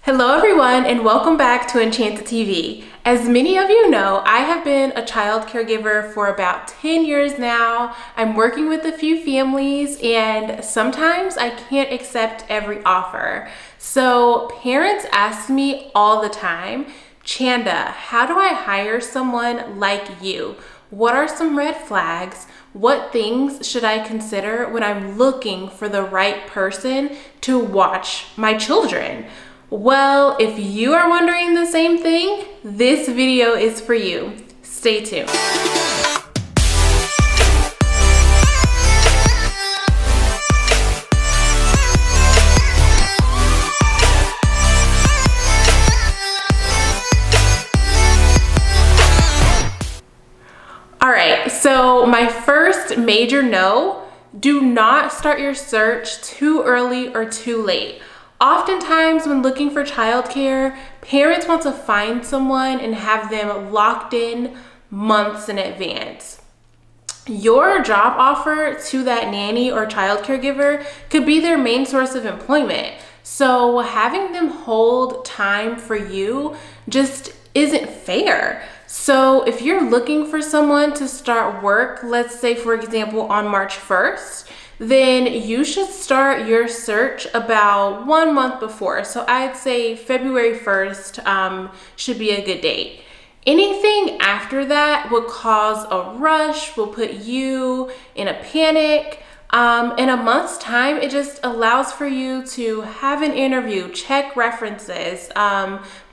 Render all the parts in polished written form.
Hello everyone and welcome back to Enchanted TV. As many of you know, I have been a child caregiver for about 10 years now. I'm working with a few families and sometimes I can't accept every offer. So parents ask me all the time, Chanda, how do I hire someone like you? What are some red flags? What things should I consider when I'm looking for the right person to watch my children? Well, if you are wondering the same thing, this video is for you. Stay tuned. All right, so my first major no, do not start your search too early or too late. Oftentimes when looking for childcare, parents want to find someone and have them locked in months in advance. Your job offer to that nanny or child caregiver could be their main source of employment. So having them hold time for you just isn't fair. So if you're looking for someone to start work, let's say for example on March 1st, then you should start your search about 1 month before. So I'd say February 1st should be a good date. Anything after that would cause a rush, will put you in a panic. In a month's time, it just allows for you to have an interview, check references,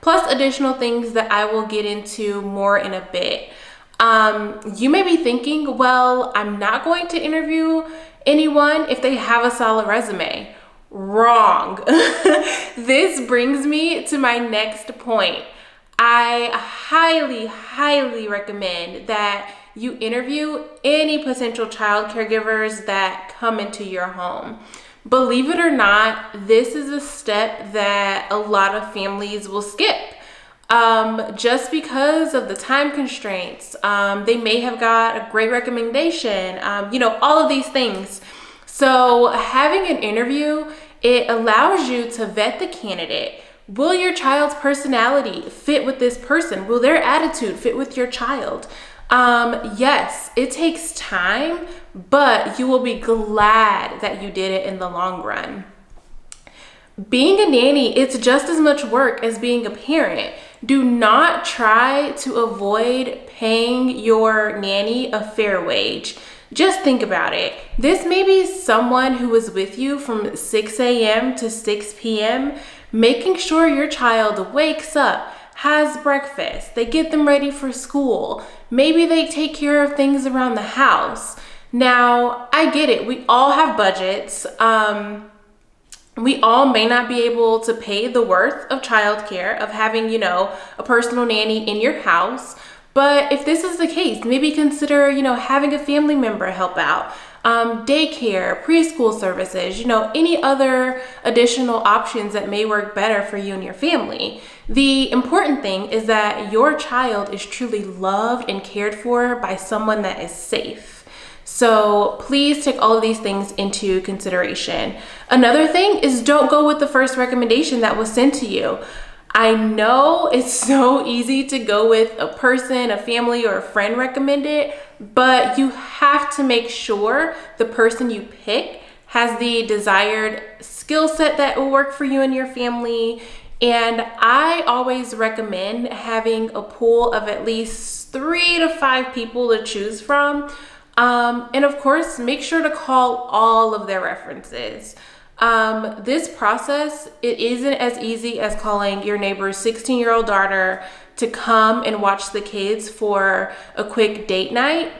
plus additional things that I will get into more in a bit. You may be thinking, well, I'm not going to interview anyone if they have a solid resume. Wrong. This brings me to my next point. I highly recommend that you interview any potential child caregivers that come into your home. Believe it or not, this is a step that a lot of families will skip. Just because of the time constraints. They may have got a great recommendation, all of these things. So having an interview, it allows you to vet the candidate. Will your child's personality fit with this person? Will their attitude fit with your child? Yes, it takes time, but you will be glad that you did it in the long run. Being a nanny, it's just as much work as being a parent. Do not try to avoid paying your nanny a fair wage. Just think about it. This may be someone who is with you from 6 a.m. to 6 p.m., making sure your child wakes up, has breakfast, they get them ready for school. Maybe they take care of things around the house. Now, I get it. We all have budgets. We all may not be able to pay the worth of childcare, of having, a personal nanny in your house. But if this is the case, maybe consider, having a family member help out. Daycare, preschool services, any other additional options that may work better for you and your family. The important thing is that your child is truly loved and cared for by someone that is safe. So please take all of these things into consideration. Another thing is don't go with the first recommendation that was sent to you. I know it's so easy to go with a person, a family, or a friend recommended, but you have to make sure the person you pick has the desired skill set that will work for you and your family. And I always recommend having a pool of at least 3 to 5 people to choose from. And of course, make sure to call all of their references. This process, it isn't as easy as calling your neighbor's 16-year-old daughter to come and watch the kids for a quick date night.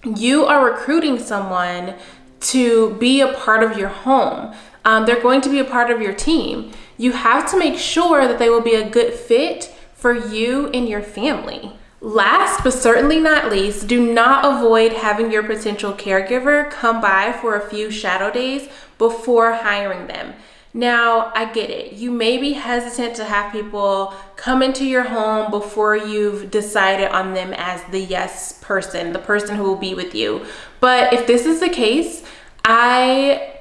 You are recruiting someone to be a part of your home. They're going to be a part of your team. You have to make sure that they will be a good fit for you and your family. Last but certainly not least, do not avoid having your potential caregiver come by for a few shadow days before hiring them. Now, I get it. You may be hesitant to have people come into your home before you've decided on them as the yes person, the person who will be with you. But if this is the case, I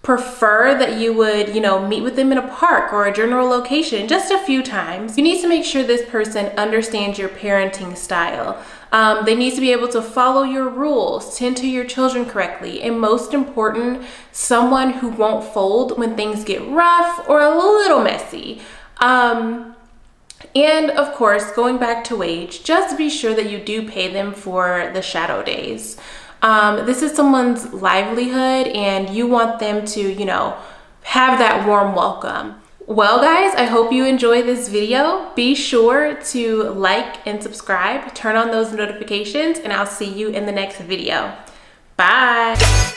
prefer that you would, meet with them in a park or a general location just a few times. You need to make sure this person understands your parenting style. They need to be able to follow your rules, tend to your children correctly, and most important, someone who won't fold when things get rough or a little messy. And of course, going back to wage, just be sure that you do pay them for the shadow days. This is someone's livelihood and you want them to, have that warm welcome. Well guys, I hope you enjoyed this video. Be sure to like and subscribe, turn on those notifications, and I'll see you in the next video. Bye.